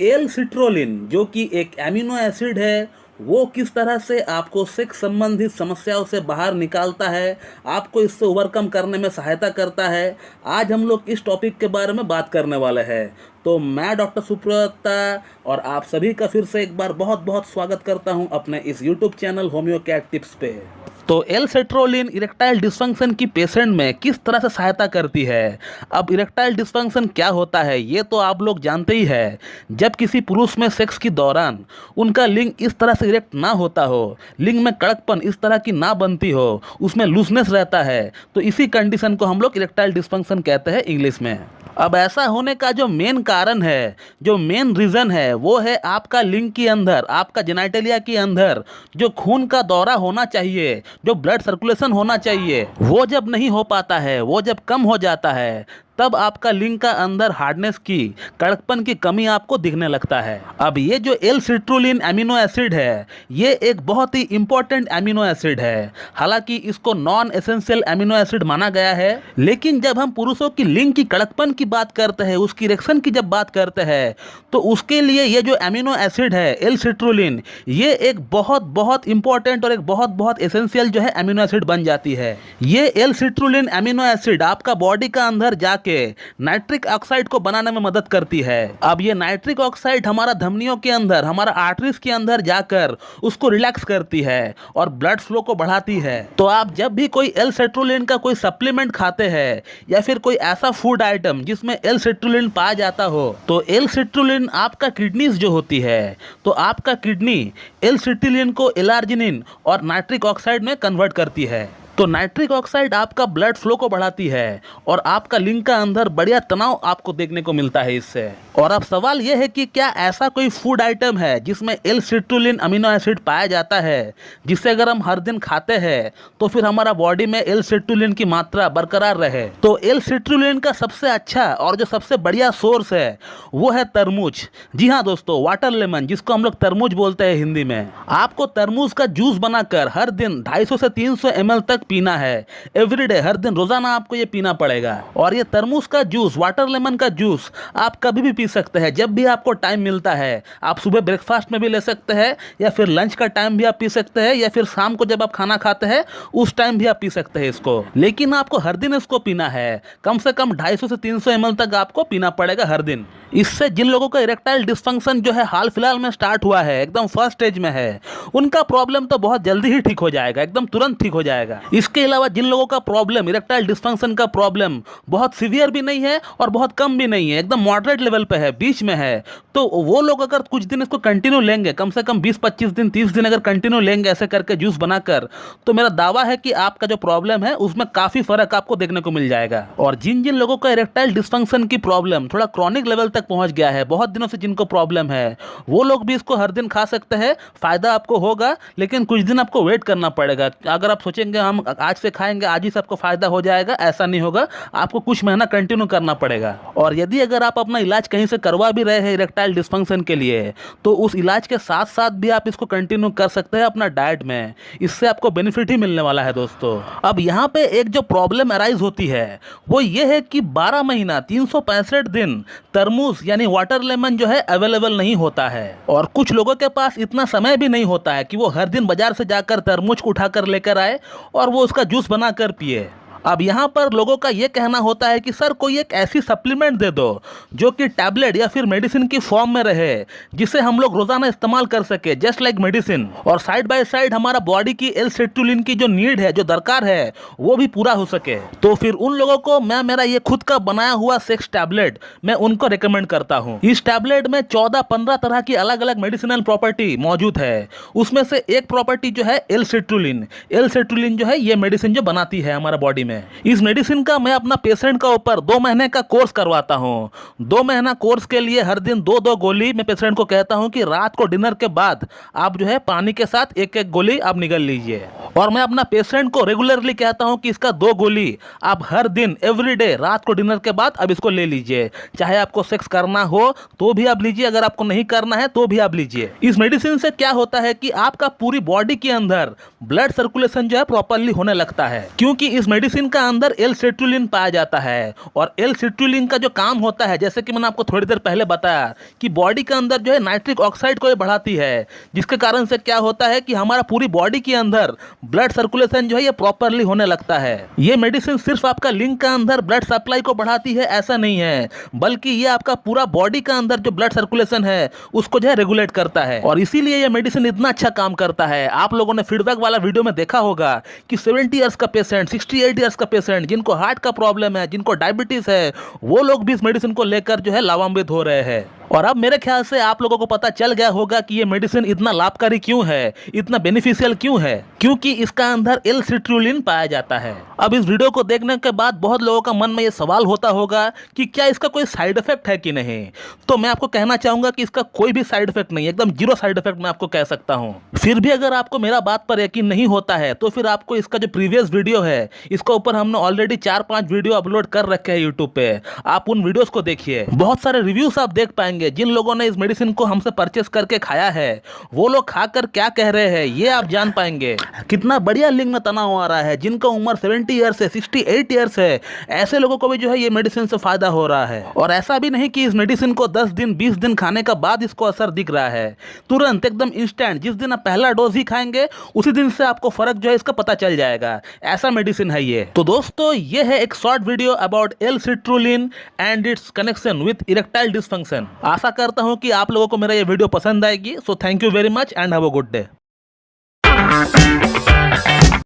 L citrulline जो कि एक एमिनो एसिड है, वो किस तरह से आपको सेक्स संबंधित समस्याओं से बाहर निकालता है, आपको इससे ओवरकम करने में सहायता करता है। आज हम लोग इस टॉपिक के बारे में बात करने वाले हैं। तो मैं डॉक्टर सुप्रता और आप सभी का फिर से एक बार बहुत बहुत स्वागत करता हूं अपने इस YouTube channel homeo cat tips पे। तो एल सेट्रोलिन इरेक्टाइल डिस्फंक्शन की पेशेंट में किस तरह से सहायता करती है। अब इरेक्टाइल डिस्फंक्शन क्या होता है ये तो आप लोग जानते ही है। जब किसी पुरुष में सेक्स के दौरान उनका लिंग इस तरह से इरेक्ट ना होता हो, लिंग में कड़कपन इस तरह की ना बनती हो, उसमें लूजनेस रहता है, तो इसी कंडीशन को हम लोग इरेक्टाइल डिस्फंक्शन कहते हैं इंग्लिश में। अब ऐसा होने का जो मेन कारण है, जो मेन रीज़न है, वो है आपका लिंग के अंदर, आपका जेनाइटलिया के अंदर जो खून का दौरा होना चाहिए, जो ब्लड सर्कुलेशन होना चाहिए, वो जब नहीं हो पाता है, वो जब कम हो जाता है, तब आपका लिंग का अंदर हार्डनेस की, कड़कपन की कमी आपको दिखने लगता है। अब ये जो एल सिट्रोलिन एमिनो एसिड है, ये एक बहुत ही इंपॉर्टेंट एमिनो एसिड है। हालांकि इसको नॉन एसेंशियल एमिनो एसिड माना गया है, लेकिन जब हम पुरुषों की लिंग की कड़कपन की बात करते हैं, उसकी इरेक्शन की जब बात करते हैं, तो उसके लिए ये जो एमिनो एसिड है एल सिट्रोलिन, ये एक बहुत बहुत इंपॉर्टेंट और एक बहुत बहुत एसेंशियल जो है एमिनो एसिड बन जाती है। ये एल सिट्रोलिन एमिनो एसिड आपका बॉडी का अंदर जाके नाइट्रिक ऑक्साइड को बनाने में मदद करती है। अब ये नाइट्रिक ऑक्साइड हमारा धमनियों के अंदर, हमारा आर्टरीज के अंदर जाकर उसको रिलैक्स करती है और ब्लड फ्लो को बढ़ाती है। तो आप जब भी कोई एल सेट्रोलिन का कोई सप्लीमेंट खाते हैं या फिर कोई ऐसा फूड आइटम जिसमें एल सेट्रोलिन पाया जाता हो, तो एल सेट्रोलिन आपका किडनीज जो होती है, तो आपका किडनी एल सेट्रोलिन को एलार्जिनिन और नाइट्रिक ऑक्साइड में कन्वर्ट करती है। तो नाइट्रिक ऑक्साइड आपका ब्लड फ्लो को बढ़ाती है और आपका लिंग का अंदर बढ़िया तनाव आपको देखने को मिलता है इससे। और अब सवाल यह है कि क्या ऐसा कोई फूड आइटम है जिसमें एल सिट्रोलिन अमीनो एसिड पाया जाता है, जिससे अगर हम हर दिन खाते हैं तो फिर हमारा बॉडी में एल सिट्रोलिन की मात्रा बरकरार रहे। तो एल सिट्रोलिन का सबसे अच्छा और जो सबसे बढ़िया सोर्स है वो है तरबूज। जी हाँ दोस्तों, वाटर लेमन, जिसको हम लोग तरबूज बोलते हैं हिंदी में। आपको तरबूज का जूस बनाकर हर दिन 250 से 300 ml तक पीना है। एवरीडे, हर दिन रोजाना आपको ये पीना पड़ेगा। और ये तरबूज का जूस, वाटर लेमन का जूस आप कभी भी पी सकते हैं, जब भी आपको टाइम मिलता है। आप सुबह ब्रेकफास्ट में भी ले सकते हैं, या फिर लंच का टाइम भी आप पी सकते हैं, या फिर शाम को जब आप खाना खाते हैं उस टाइम भी आप पी सकते हैं इसको। लेकिन आपको हर दिन इसको पीना है। कम से कम 250 से 300 ml तक आपको पीना पड़ेगा हर दिन। इससे जिन लोगों का इरेक्टाइल डिस्फंक्शन जो है हाल फिलहाल में स्टार्ट हुआ है, एकदम फर्स्ट स्टेज में है, उनका प्रॉब्लम तो बहुत जल्दी ही ठीक हो जाएगा, एकदम तुरंत ठीक हो जाएगा। इसके अलावा जिन लोगों का प्रॉब्लम, इरेक्टाइल डिस्फंक्शन का प्रॉब्लम बहुत सीवियर भी नहीं है और बहुत कम भी नहीं है, एकदम मॉडरेट लेवल पे है, बीच में है, तो वो लोग अगर कुछ दिन इसको कंटिन्यू लेंगे, कम से कम 20-25 दिन, 30 दिन अगर कंटिन्यू लेंगे ऐसे करके जूस बनाकर, तो मेरा दावा है कि आपका जो प्रॉब्लम है उसमें काफी फर्क आपको देखने को मिल जाएगा। और जिन जिन लोगों का इरेक्टाइल डिस्फंक्शन की प्रॉब्लम थोड़ा क्रॉनिक लेवल तक पहुंच गया है, बहुत दिनों से जिनको प्रॉब्लम है, वो लोग भी इसको हर दिन खा सकते हैं। फायदा आपको होगा, लेकिन कुछ दिन आपको वेट करना पड़ेगा। अगर आप सोचेंगे हम आज से खाएंगे आज ही सबको फायदा हो जाएगा, ऐसा नहीं होगा। आपको कुछ महीना कंटिन्यू करना पड़ेगा। और यदि अगर आप अपना इलाज कहीं से करवा भी रहे हैं इरेक्टाइल डिस्फंक्शन के लिए, तो उस इलाज के साथ साथ भी आप इसको कंटिन्यू कर सकते हैं अपना डाइट में। इससे आपको बेनिफिट ही मिलने वाला है दोस्तों। अब यहाँ पे एक जो प्रॉब्लम अराइज होती है वो ये है कि 12 महीना 365 दिन तरबूज यानी वाटर लेमन जो है अवेलेबल नहीं होता है। और कुछ लोगों के पास इतना समय भी नहीं होता है कि वो हर दिन बाजार से जाकर तरबूज को उठाकर लेकर आए और वो उसका जूस बनाकर पिए। अब यहाँ पर लोगों का ये कहना होता है कि सर कोई एक ऐसी सप्लीमेंट दे दो जो कि टैबलेट या फिर मेडिसिन की फॉर्म में रहे, जिसे हम लोग रोजाना इस्तेमाल कर सके, जस्ट लाइक मेडिसिन, और साइड बाय साइड हमारा बॉडी की एल सिट्रोलिन की जो नीड है, जो दरकार है, वो भी पूरा हो सके। तो फिर उन लोगों को मैं मेरा ये खुद का बनाया हुआ सेक्स टैबलेट मैं उनको रिकमेंड करता हूँ। इस टैबलेट में 14-15 तरह की अलग अलग मेडिसिनल प्रॉपर्टी मौजूद है। उसमें से एक प्रॉपर्टी जो है एल सिट्रोलिन। एल सिट्रोलिन जो है ये मेडिसिन जो बनाती है हमारा बॉडी में। इस मेडिसिन का मैं अपना पेशेंट का ऊपर 2 महीने का कोर्स करवाता हूं। 2 महीना कोर्स के लिए हर दिन 2-2 गोली मैं पेशेंट को कहता हूं कि रात को डिनर के बाद आप जो है पानी के साथ 1-1 गोली आप निगल लीजिए। और मैं अपना पेशेंट को रेगुलरली कहता हूं कि इसका 2 गोली आप हर दिन एवरीडे रात को डिनर के बाद अब इसको ले लीजिए। चाहे आपको सेक्स करना हो तो भी आप लीजिए, अगर आपको नहीं करना है तो भी आप लीजिए। इस मेडिसिन से क्या होता है कि आपका पूरी बॉडी के अंदर ब्लड सर्कुलेशन जो है प्रॉपरली होने लगता है, क्योंकि इस मेडिसिन मेडिसिन का अंदर एल सिट्रुलिन पाया जाता है और एल सिट्रुलिन का जो काम होता है, जैसे कि मैंने आपको थोड़ी देर पहले बताया कि बॉडी के अंदर जो है नाइट्रिक ऑक्साइड को ये बढ़ाती है, जिसके कारण से क्या होता है कि हमारा पूरी बॉडी के अंदर ब्लड सर्कुलेशन जो है ये प्रॉपरली होने लगता है। ये मेडिसिन सिर्फ आपका लिंग का अंदर ब्लड सप्लाई को बढ़ाती है ऐसा नहीं है, बल्कि ये आपका पूरा बॉडी का अंदर जो ब्लड सर्कुलेशन है उसको जो है रेगुलेट करता है और इसीलिए ये मेडिसिन इतना अच्छा काम करता है। आप लोगों ने फीडबैक वाला वीडियो में देखा होगा कि 70 इयर्स का पेशेंट, 68 इयर्स का पेशेंट, जिनको हार्ट का प्रॉब्लम है, जिनको डायबिटीज है, वो लोग भी इस मेडिसिन को लेकर जो है लाभान्वित हो रहे हैं। और अब मेरे ख्याल से आप लोगों को पता चल गया होगा कि ये मेडिसिन इतना लाभकारी क्यों है, इतना बेनिफिशियल क्यों है, क्योंकि इसका अंदर एल सिट्रुलिन पाया जाता है। अब इस वीडियो को देखने के बाद बहुत लोगों का मन में ये सवाल होता होगा कि क्या इसका कोई साइड इफेक्ट है कि नहीं। तो मैं आपको कहना चाहूंगा कि इसका कोई भी साइड इफेक्ट नहीं है, एकदम जीरो साइड इफेक्ट मैं आपको कह सकता हूं। फिर भी अगर आपको मेरा बात पर यकीन नहीं होता है तो फिर आपको इसका जो प्रीवियस वीडियो है, इसके ऊपर हमने ऑलरेडी 4-5 वीडियो अपलोड कर रखे हैं यूट्यूब पे, आप उन वीडियोस को देखिए। बहुत सारे रिव्यूज आप देख पाएंगे। जिन लोगों ने इस मेडिसिन को हमसे परचेस करके खाया है वो लोग खाकर क्या कह रहे हैं ये आप जान पाएंगे। कितना बढ़िया लिंग में तनाव आ रहा है। जिनका उम्र 70 ईयर्स है, 68 ईयर्स है, ऐसे लोगों को भी जो है ये मेडिसिन से फायदा हो रहा है। और ऐसा भी नहीं कि इस मेडिसिन को 10 दिन 20 दिन खाने का बाद इसको असर दिख रहा है, तुरंत एकदम इंस्टेंट, जिस दिन आप पहला डोज ही खाएंगे उसी दिन से आपको फर्क जो है इसका पता चल जाएगा। ऐसा मेडिसिन है ये। तो दोस्तों ये है एक short video about L citrulline and its connection with erectile dysfunction. आशा करता हूं कि आप लोगों को मेरा ये वीडियो पसंद आएगी। So thank you very much and have a good day.